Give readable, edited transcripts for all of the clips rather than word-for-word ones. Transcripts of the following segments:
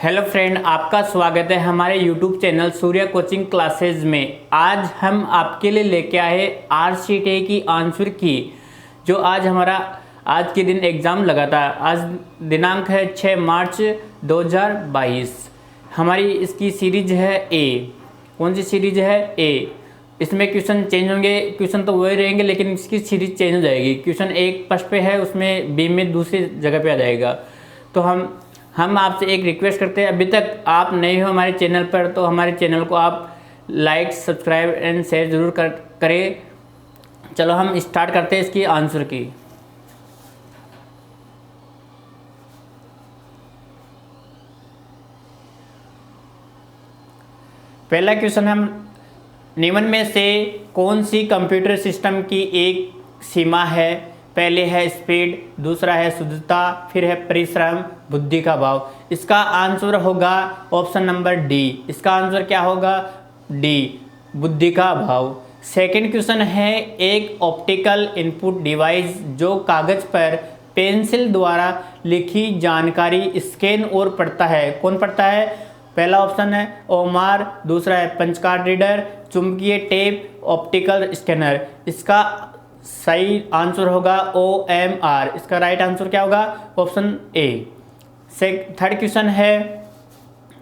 Hello friend, आपका स्वागत है हमारे यूट्यूब चैनल सूर्य कोचिंग क्लासेज में। आज हम आपके लिए लेके आए आरसीटी की आंसर की, जो आज हमारा आज के दिन एग्ज़ाम लगा था। आज दिनांक है 6 मार्च 2022। हमारी इसकी सीरीज है ए। कौन सी सीरीज है? ए। इसमें क्वेश्चन चेंज होंगे, क्वेश्चन तो वही रहेंगे लेकिन इसकी सीरीज चेंज हो जाएगी। क्वेश्चन एक फर्स्ट पे है, उसमें बी में दूसरी जगह पे आ जाएगा। तो हम आपसे एक रिक्वेस्ट करते हैं, अभी तक आप नए हो हमारे चैनल पर तो हमारे चैनल को आप लाइक, सब्सक्राइब एंड शेयर ज़रूर करें। चलो हम स्टार्ट करते हैं इसकी आंसर की। पहला क्वेश्चन हम निम्न में से कौन सी कंप्यूटर सिस्टम की एक सीमा है? पहले है स्पीड, दूसरा है शुद्धता, फिर है परिश्रम, बुद्धि का भाव। इसका आंसर होगा ऑप्शन नंबर डी। इसका आंसर क्या होगा? डी, बुद्धि का भाव। सेकंड क्वेश्चन है, एक ऑप्टिकल इनपुट डिवाइस जो कागज पर पेंसिल द्वारा लिखी जानकारी स्कैन और पढ़ता है, कौन पढ़ता है? पहला ऑप्शन है ओमार, दूसरा है पंच कार्ड रीडर, चुंबकीय टेप, ऑप्टिकल स्कैनर। इसका सही आंसर होगा OMR। इसका राइट आंसर क्या होगा? Option A. थर्ड क्वेश्चन है,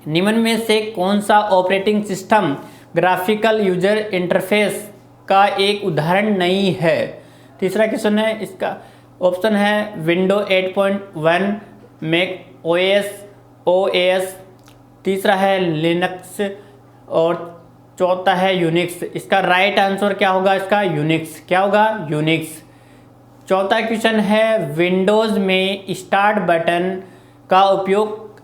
निम्न में से कौन सा operating system graphical user interface का एक उदाहरण नहीं है? तीसरा क्वेश्चन है, इसका ऑप्शन है विंडो 8.1, मैक OS, तीसरा है लिनक्स और चौथा है यूनिक्स। इसका राइट आंसर क्या होगा? इसका यूनिक्स। क्या होगा? यूनिक्स। चौथा क्वेश्चन है, विंडोज़ में स्टार्ट बटन का उपयोग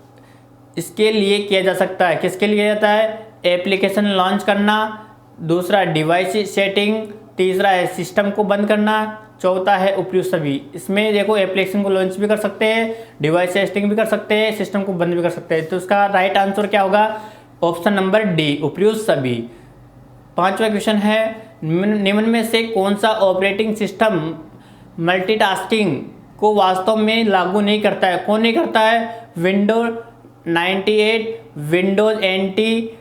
इसके लिए किया जा सकता है, किसके लिए जाता है? एप्लीकेशन लॉन्च करना, दूसरा डिवाइस सेटिंग, तीसरा है सिस्टम को बंद करना, चौथा है उपयुक्त सभी। इसमें देखो एप्लीकेशन को लॉन्च भी कर सकते हैं, डिवाइस सेटिंग भी कर सकते हैं, सिस्टम को बंद भी कर सकते हैं। तो इसका राइट आंसर क्या होगा? ऑप्शन नंबर डी, उपयुक्त सभी। पांचवा क्वेश्चन है, निम्न में से कौन सा ऑपरेटिंग सिस्टम मल्टीटास्किंग को वास्तव में लागू नहीं करता है? कौन नहीं करता है? विंडोज 98, विंडोज NT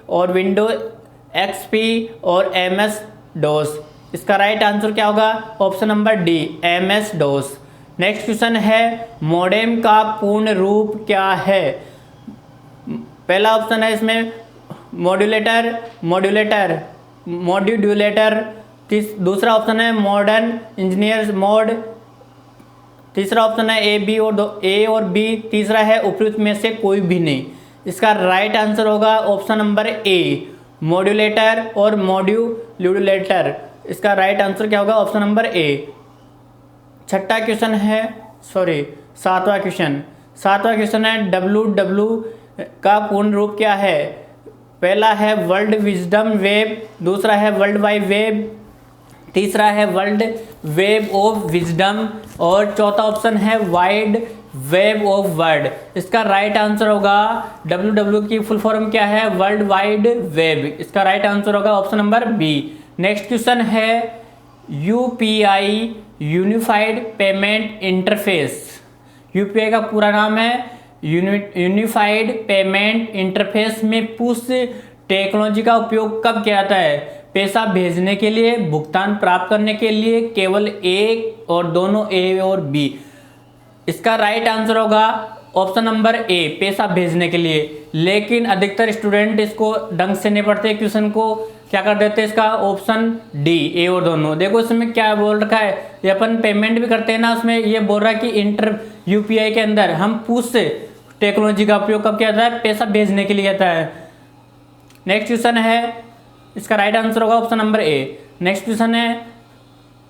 और विंडोज XP और MS DOS। इसका राइट आंसर क्या होगा? Option number D, MS DOS। Next question है, मॉडेम का पूर्ण रूप क्या है? पहला ऑप्शन है इसमें मॉड्यूलेटर, दूसरा ऑप्शन है मॉडर्न इंजीनियर्स मोड, तीसरा ऑप्शन है ए और बी, तीसरा है उपयुक्त में से कोई भी नहीं। इसका राइट आंसर होगा ऑप्शन नंबर ए, मॉड्यूलेटर और मॉड्यूलेटर। इसका राइट आंसर क्या होगा? Option number A. छठा क्वेश्चन है, सातवां क्वेश्चन है, WW का पूर्ण रूप क्या है? पहला है वर्ल्ड विजडम वेब, दूसरा है वर्ल्ड वाइड वेब, तीसरा है वर्ल्ड वेब ऑफ विजडम और चौथा ऑप्शन है वाइड वेब ऑफ वर्ड। इसका राइट आंसर होगा WW की फुल फॉर्म क्या है? World wide web. इसका राइट आंसर होगा option number B. Next question है, UPI unified payment interface. UPI का पूरा नाम है यूनिफाइड पेमेंट इंटरफेस में पुश टेक्नोलॉजी का उपयोग कब किया जाता है? पैसा भेजने के लिए, भुगतान प्राप्त करने के लिए, केवल एक और दोनों ए और बी। इसका राइट आंसर होगा ऑप्शन नंबर ए, पैसा भेजने के लिए। लेकिन अधिकतर स्टूडेंट इसको ढंग से नहीं पढ़ते, क्वेश्चन को क्या कर देते हैं? इसका ऑप्शन डी, ए और दोनों। देखो इसमें क्या बोल रखा है, ये अपन पेमेंट भी करते हैं ना, उसमें ये बोल रहा है कि UPI के अंदर हम पुश टेक्नोलॉजी का उपयोग कब किया जाता है? पैसा भेजने के लिए आता है। नेक्स्ट क्वेश्चन है, इसका राइट आंसर होगा option number A. Next question है,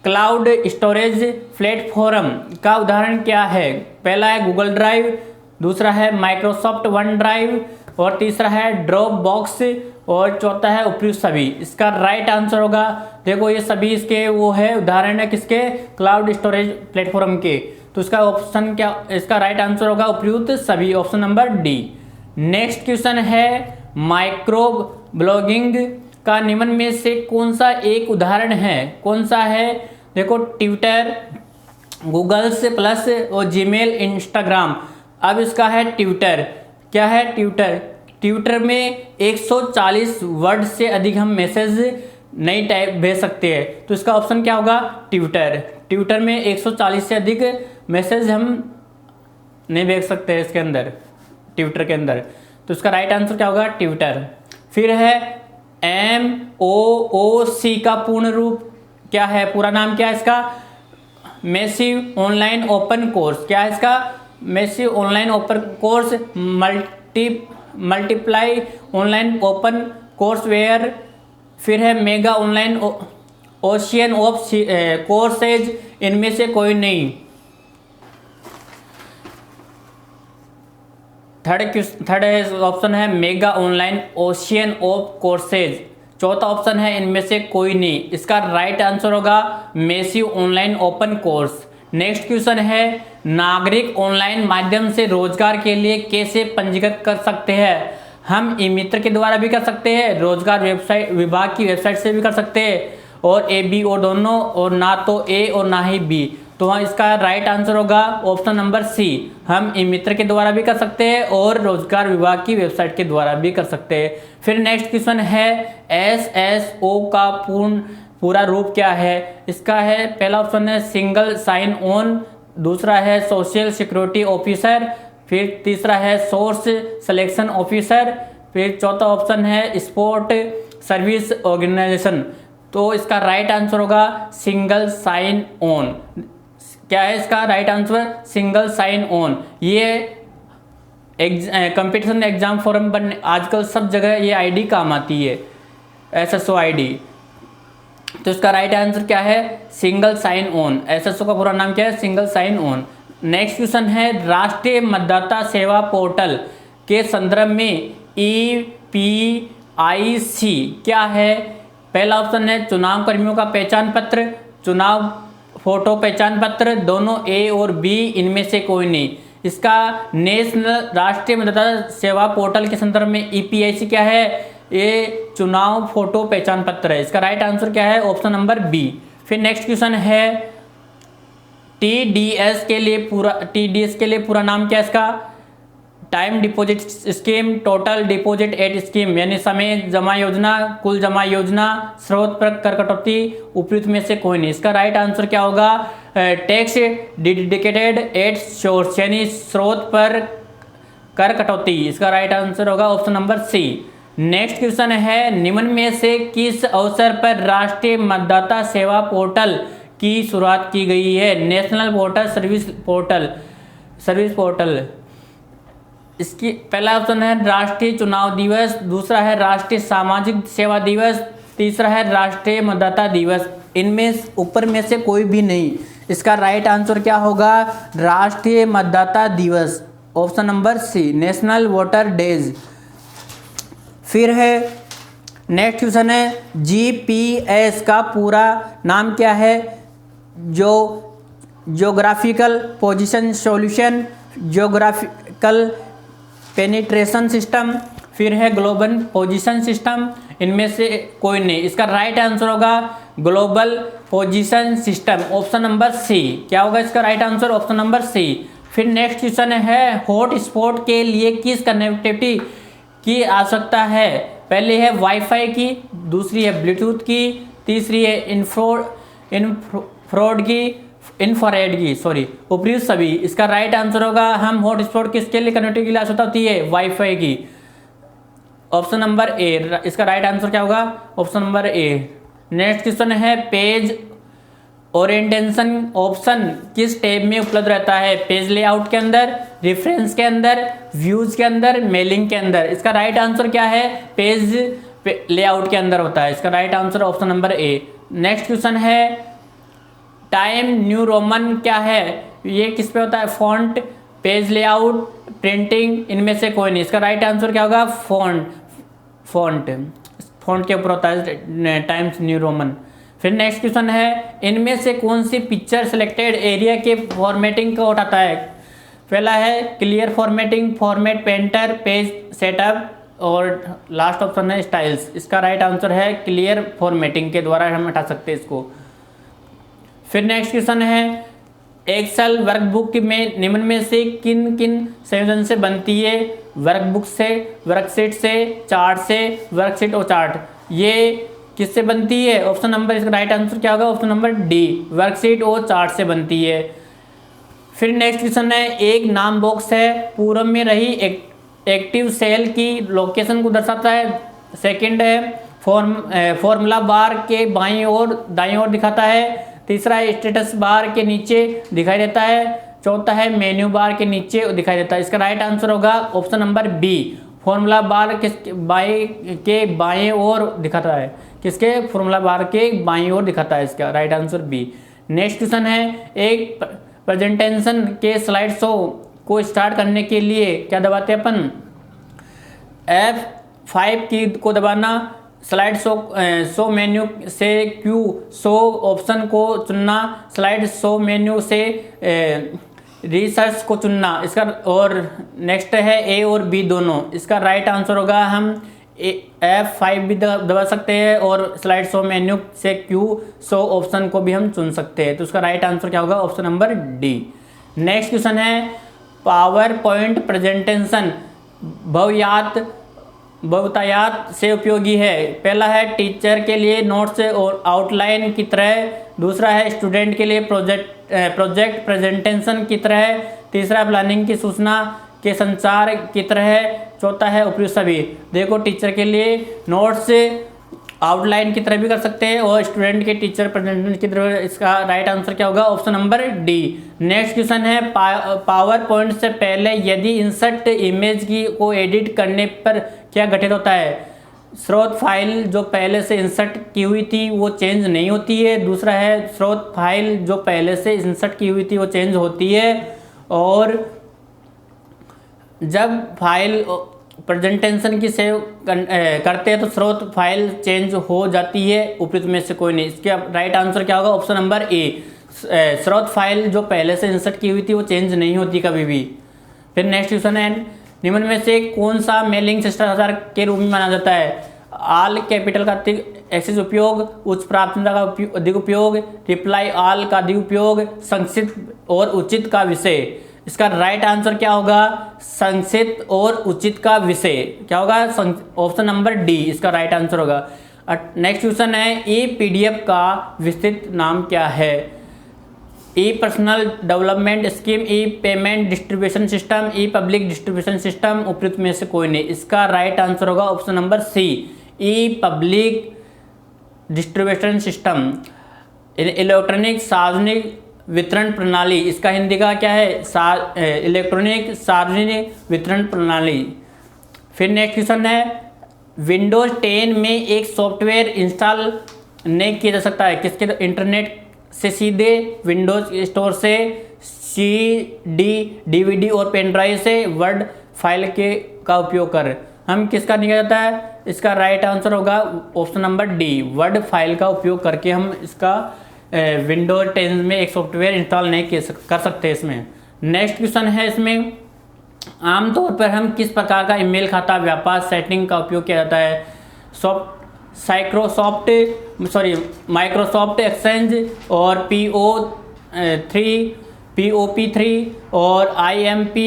क्लाउड स्टोरेज प्लेटफॉर्म का उदाहरण क्या है? पहला है गूगल ड्राइव, दूसरा है माइक्रोसॉफ्ट वन ड्राइव और तीसरा है ड्रॉप बॉक्स और चौथा है उपयुक्त सभी। इसका राइट आंसर होगा, देखो ये सभी इसके वो है उदाहरण है किसके? क्लाउड स्टोरेज प्लेटफॉर्म के। तो इसका ऑप्शन क्या? इसका राइट आंसर होगा उपयुक्त सभी, option number D. Next question है, माइक्रो ब्लॉगिंग का निम्न में से कौन सा एक उदाहरण है? कौन सा है? देखो ट्विटर, गूगल से प्लस और जीमेल, इंस्टाग्राम। अब इसका है ट्विटर। क्या है ट्विटर। ट्विटर में 140 वर्ड से अधिक हम मैसेज नहीं टाइप भेज सकते हैं, तो इसका ऑप्शन क्या होगा ट्विटर। ट्विटर में 140 से अधिक मैसेज हम नहीं भेज सकते हैं इसके अंदर, ट्विटर के अंदर, तो इसका राइट आंसर क्या होगा ट्विटर। फिर है MOOC का पूर्ण रूप क्या है, पूरा नाम क्या है इसका, मैसिव ऑनलाइन ओपन कोर्स। क्या है इसका, massive online open course multiply online open courseware. फिर है mega online ocean of courses, इनमें से कोई नहीं। थर्ड ऑप्शन है mega online ocean of courses. चौथा ऑप्शन है इनमें से कोई नहीं। इसका राइट आंसर होगा massive online open course. Next question है नागरिक ऑनलाइन माध्यम से रोजगार के लिए कैसे पंजीकृत कर सकते हैं। हम ई मित्र के द्वारा भी कर सकते हैं, रोजगार वेबसाइट विभाग की वेबसाइट से भी कर सकते हैं, और ए बी और दोनों, और ना तो ए और ना ही बी। तो हाँ, इसका राइट आंसर होगा ऑप्शन नंबर सी। हम ई मित्र के द्वारा भी कर सकते हैं और रोजगार विभाग की वेबसाइट के द्वारा भी कर सकते हैं। फिर नेक्स्ट क्वेश्चन है SSO का पूरा रूप क्या है। इसका है पहला ऑप्शन है सिंगल साइन ऑन, दूसरा है सोशल सिक्योरिटी ऑफिसर, फिर तीसरा है सोर्स सिलेक्शन ऑफिसर, फिर चौथा ऑप्शन है स्पोर्ट सर्विस ऑर्गेनाइजेशन। तो इसका राइट आंसर होगा सिंगल साइन ऑन। क्या है इसका right answer, single sign on. ये कंपटीशन एग्जाम फॉर्म पर आजकल सब जगह ये आईडी काम आती है, SSO आईडी। तो इसका राइट आंसर क्या है, सिंगल साइन ऑन। SSO का पूरा नाम क्या है, single sign on. Next question है राष्ट्रीय मतदाता सेवा पोर्टल के संदर्भ में EPIC क्या है। पहला ऑप्शन है चुनाव कर्मियों का पहचान पत्र, चुनाव फोटो पहचान पत्र, दोनों ए और बी, इनमें से कोई नहीं। इसका नेशनल राष्ट्रीय मतदाता सेवा पोर्टल के संदर्भ में EPIC क्या है, ये चुनाव फोटो पहचान पत्र है। इसका राइट आंसर क्या है, ऑप्शन नंबर बी। फिर नेक्स्ट क्वेश्चन है TDS के लिए पूरा नाम क्या है इसका, time deposit scheme, total deposit eight scheme, यानी समय जमा योजना, कुल जमा योजना, स्रोत पर कर कटौती, उपयुक्त में से कोई नहीं। इसका राइट आंसर क्या होगा, टैक्स डेडिकेटेड एट सोर्स, यानी स्रोत पर कर कटौती। इसका राइट आंसर होगा option number C. Next question है निम्न में से किस अवसर पर राष्ट्रीय मतदाता सेवा पोर्टल की शुरुआत की गई है। National voter service portal. इसकी पहला ऑप्शन है राष्ट्रीय चुनाव दिवस, दूसरा है राष्ट्रीय सामाजिक सेवा दिवस, तीसरा है राष्ट्रीय मतदाता दिवस। इनमें ऊपर में से कोई भी नहीं। इसका राइट आंसर क्या होगा, राष्ट्रीय मतदाता दिवस, option number C, national voter days. फिर है नेक्स्ट क्वेश्चन है GPS का पूरा नाम क्या है। Geographical position solution, geographical penetration system, फिर है ग्लोबल पोजीशन सिस्टम, इनमें से कोई नहीं। इसका राइट आंसर होगा global position system, option number C. क्या होगा इसका right answer, option number C. फिर नेक्स्ट क्वेश्चन है हॉट स्पॉट के लिए किस कनेक्टिविटी की आवश्यकता है। पहले है वाईफाई की, दूसरी है ब्लूटूथ की, तीसरी है इंफ्रारेड की, उपयुक्त सभी। इसका राइट आंसर होगा हम हॉटस्पॉट किसके लिए कनेक्टिविटी के लिए आवश्यकता होती है, वाईफाई की, ऑप्शन नंबर ए। इसका राइट आंसर क्या होगा, option number A. Next question है पेज ओरिएंटेशन ऑप्शन किस टैब में उपलब्ध रहता है। पेज लेआउट के अंदर, रेफरेंस के अंदर, व्यूज के अंदर, मेलिंग के अंदर। इसका राइट आंसर क्या है, पेज लेआउट के अंदर होता है। इसका right answer option number A. Next question है टाइम न्यू रोमन क्या है, ये किस पे होता है, फॉन्ट, पेज लेआउट, प्रिंटिंग, इनमें से कोई नहीं। इसका राइट आंसर क्या होगा, फॉन्ट के ऊपर होता है टाइम्स न्यू रोमन। फिर नेक्स्ट क्वेश्चन है इनमें से कौन सी पिक्चर सिलेक्टेड एरिया के फॉर्मेटिंग को उठाता है। पहला है clear formatting, format painter, page setup, और लास्ट ऑप्शन है स्टाइल्स। इसका राइट आंसर है क्लियर फॉर्मेटिंग के द्वारा हम हटा सकते हैं इसको। फिर नेक्स्ट क्वेश्चन है एक्सेल वर्कबुक में निम्न में से किन किन संयोजन से बनती है? वर्कबुक से, वर्कशीट से, चार्ट से, वर्कशीट और चार्ट। ये किससे बनती है? ऑप्शन नंबर, इसका राइट आंसर क्या होगा? ऑप्शन नंबर डी, वर्कशीट और चार्ट से बनती है। फिर नेक्स्ट क्वेश्चन है, एक नाम बॉक्स है, पूर्व में रही एक्टिव सेल की लोकेशन को दर्शाता है। सेकंड है फॉर्मूला बार के बाईं और दाईं ओर दिखाता है। तीसरा है स्टेटस बार के नीचे दिखाई देता है। चौथा है मेन्यू बार के नीचे दिखाई देता है। इसका राइट आंसर होगा option number B, formula bar के बाएं ओर दिखाता है। किसके? फॉर्मूला बार के बाईं ओर दिखाता है। इसका right answer B. Next question है, एक प्रेजेंटेशन के स्लाइड शो को स्टार्ट करने के लिए क्या दबाते हैं अपन? F5 की को दबाना, स्लाइड शो मेन्यू से क्यू शो ऑप्शन को चुनना, स्लाइड शो मेन्यू से रिसर्च को चुनना। इसका और नेक्स्ट है ए और बी दोनों। इसका राइट आंसर होगा, हम F5 भी दबा सकते हैं और स्लाइड शो मेन्यू से क्यू शो ऑप्शन को भी हम चुन सकते हैं। तो उसका राइट आंसर क्या होगा? Option number D. Next question है, पावर पॉइंट प्रेजेंटेशन बहुतायात से उपयोगी है। पहला है टीचर के लिए नोट्स और आउटलाइन की तरह, दूसरा है स्टूडेंट के लिए प्रोजेक्ट प्रेजेंटेशन की तरह, तीसरा प्लानिंग की सूचना के संचार की तरह, चौथा है उपयुक्त सभी। देखो, टीचर के लिए नोट्स आउटलाइन की तरह भी कर सकते हैं और स्टूडेंट के टीचर प्रेजेंटेशन की तरह। इसका राइट आंसर क्या होगा? Option number D. Next question है, पावर पॉइंट से पहले यदि इंसर्ट इमेज को एडिट करने पर क्या घटित होता है? स्रोत फाइल जो पहले से इंसर्ट की हुई थी वो चेंज नहीं होती है। दूसरा है स्रोत फाइल जो पहले से इंसर्ट की हुई थी वो चेंज होती है। और जब फाइल प्रेजेंटेशन की सेव करते हैं तो स्रोत फाइल चेंज हो जाती है। उपयुक्त में से कोई नहीं। इसका राइट आंसर क्या होगा? ऑप्शन नंबर ए, स्रोत फाइल जो पहले से इंसर्ट की हुई थी वो चेंज नहीं होती कभी भी। फिर नेक्स्ट क्वेश्चन है, निम्न में से कौन सा मेलिंग शिष्टाचार के रूप में माना जाता है? ऑल कैपिटल का एक्सेस उपयोग, उच्च प्राथमिकता का अधिक उपयोग, रिप्लाई ऑल का अधिक उपयोग, संक्षिप्त और उचित का विषय। इसका राइट आंसर क्या होगा? संक्षिप्त और उचित का विषय। क्या होगा? ऑप्शन नंबर डी इसका राइट आंसर होगा। नेक्स्ट क्वेश्चन है, ई पीडीएफ का विस्तृत नाम क्या है? ई पर्सनल डेवलपमेंट स्कीम, ई पेमेंट डिस्ट्रीब्यूशन सिस्टम, ई पब्लिक डिस्ट्रीब्यूशन सिस्टम। उपयुक्त में से कोई नहीं। इसका राइट आंसर होगा ऑप्शन नंबर सी, ई पब्लिक डिस्ट्रीब्यूशन सिस्टम, इलेक्ट्रॉनिक सार्वजनिक वितरण प्रणाली। इसका हिंदी का क्या है? इलेक्ट्रॉनिक सार्वजनिक वितरण प्रणाली। फिर नेक्स्ट क्वेश्चन है, विंडोज 10 में एक सॉफ्टवेयर इंस्टॉल नहीं किया जा सकता है। किसके? इंटरनेट से सीधे, विंडोज स्टोर से, CD, DVD और पेन ड्राइव से, वर्ड फाइल का उपयोग कर। हम किसका नहीं किया जाता है? इसका राइट आंसर होगा option number D, word file का उपयोग करके हम इसका विंडोज 10 में एक सॉफ्टवेयर इंस्टॉल नहीं कर सकते इसमें। नेक्स्ट क्वेश्चन है, इसमें आमतौर पर हम किस प्रकार का ईमेल खाता व्यापार सेटिंग का उपयोग किया जाता है? माइक्रोसॉफ्ट एक्सचेंज और POP3 और IMP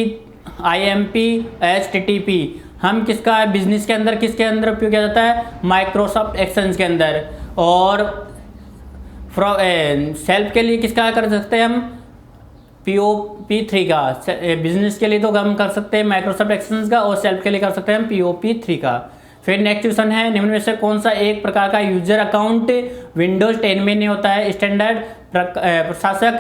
HTTP। हम किसका बिजनेस के अंदर किसके अंदर उपयोग किया जाता है? माइक्रोसॉफ्ट एक्सचेंज के अंदर। और सेल्फ के लिए किसका कर सकते हैं हम? POP3 का। बिजनेस के लिए तो हम कर सकते हैं माइक्रोसॉफ्ट एक्सचेंज का और सेल्फ के लिए कर सकते हैं हम POP3 का। फिर नेक्स्ट क्वेश्चन है, निम्न में से कौन सा एक प्रकार का यूजर अकाउंट विंडोज 10 में नहीं होता है? स्टैंडर्ड, प्रशासक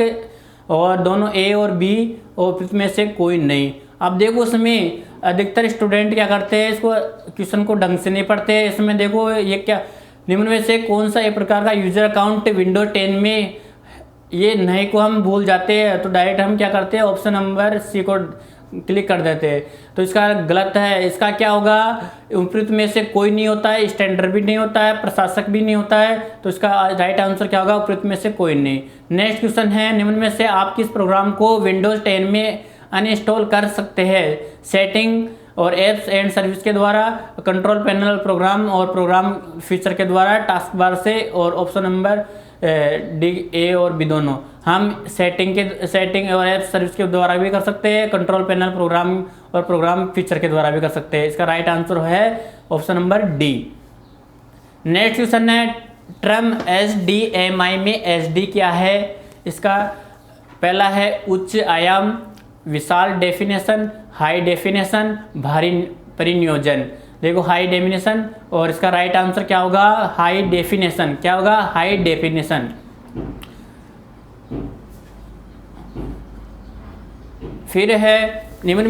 और दोनों ए और बी, और में से कोई नहीं। अब देखो, इसमें अधिकतर स्टूडेंट क्या करते हैं, इसको क्वेश्चन को ढंग से नहीं पढ़ते। इसमें देखो, ये क्या, निम्न में से कौन सा एक प्रकार का यूजर अकाउंट विंडोज 10 में, ये नहीं को हम भूल जाते हैं तो डायरेक्ट हम क्या करते हैं? ऑप्शन नंबर सी को क्लिक कर देते हैं। तो इसका गलत है। इसका क्या होगा? उपयुक्त में से कोई नहीं होता है, स्टैंडर्ड भी नहीं होता है, प्रशासक भी नहीं होता है। तो इसका राइट आंसर क्या होगा? उपयुक्त में से कोई नहीं। नेक्स्ट क्वेश्चन है, निम्न में से आप किस प्रोग्राम को विंडोज 10 में अनइंस्टॉल कर सकते हैं? सेटिंग और एप्स एंड सर्विस के द्वारा, कंट्रोल पैनल प्रोग्राम और प्रोग्राम फीचर के द्वारा, टास्क बार से, और ऑप्शन नंबर डी ए और बी दोनों। हम सेटिंग और ऐप सर्विस के द्वारा भी कर सकते हैं, कंट्रोल पैनल प्रोग्राम और प्रोग्राम फीचर के द्वारा भी कर सकते हैं। इसका राइट आंसर है option number D. Next question है टर्म HDMI में HD क्या है? इसका पहला है उच्च आयाम, विशाल डेफिनेशन, हाई डेफिनेशन, भारी परिनियोजन। देखो हाई डेफिनेशन, और इसका राइट आंसर क्या होगा? High definition. क्या होगा? High definition. फिर है निम्न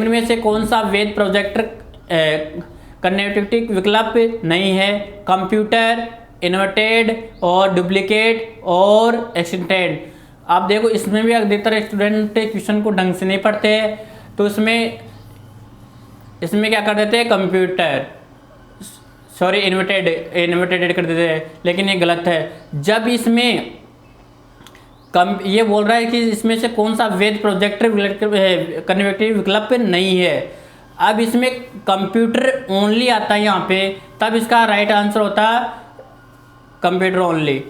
में से कौन सा वेब प्रोजेक्टर कनेक्टिविटी विकल्प नहीं है? कंप्यूटर, इन्वर्टेड और डुप्लीकेट और एक्सटेंडेड। आप देखो इसमें भी अधिकतर स्टूडेंट क्वेश्चन को ढंग से नहीं पढ़ते हैं, तो इसमें क्या कर देते हैं? कंप्यूटर, सॉरी इन्वर्टेड कर देते हैं, लेकिन ये गलत है। जब इसमें ये बोल रहा है कि इसमें से कौन सा वेब प्रोजेक्टर कनेक्टिविटी विकल्प नहीं है, अब इसमें कंप्यूटर ओनली आता है यहाँ पे, तब इसका राइट आंसर होता है कंप्यूटर ओनली।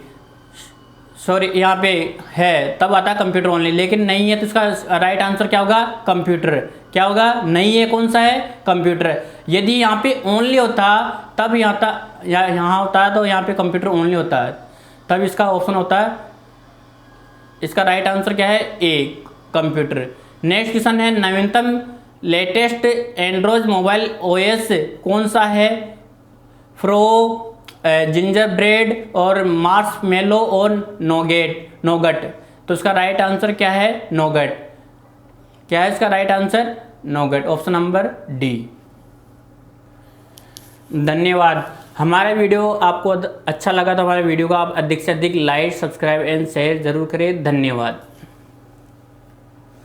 सॉरी यहाँ पे है तब आता है कंप्यूटर ओनली, लेकिन नहीं है तो इसका राइट आंसर क्या होगा? कंप्यूटर। क्या होगा? नहीं है, कौन सा है? कंप्यूटर। यदि यहाँ पे ओनली होता तब यहाँ होता है, तो यहाँ पे कंप्यूटर ओनली होता है, तब इसका ऑप्शन होता है, इसका राइट आंसर क्या है? ए, कंप्यूटर। नेक्स्ट क्वेश्चन है नवीनतम लेटेस्ट एंड्रॉयड मोबाइल OS कौन सा है? फ्रो, जिंजर ब्रेड और मार्शमेलो और नोगट। तो इसका राइट आंसर क्या है? नोगट। क्या है इसका right answer? Nougat, option number D. धन्यवाद। हमारे वीडियो आपको अच्छा लगा तो हमारे वीडियो को आप अधिक से अधिक लाइक, सब्सक्राइब एंड शेयर जरूर करें। धन्यवाद।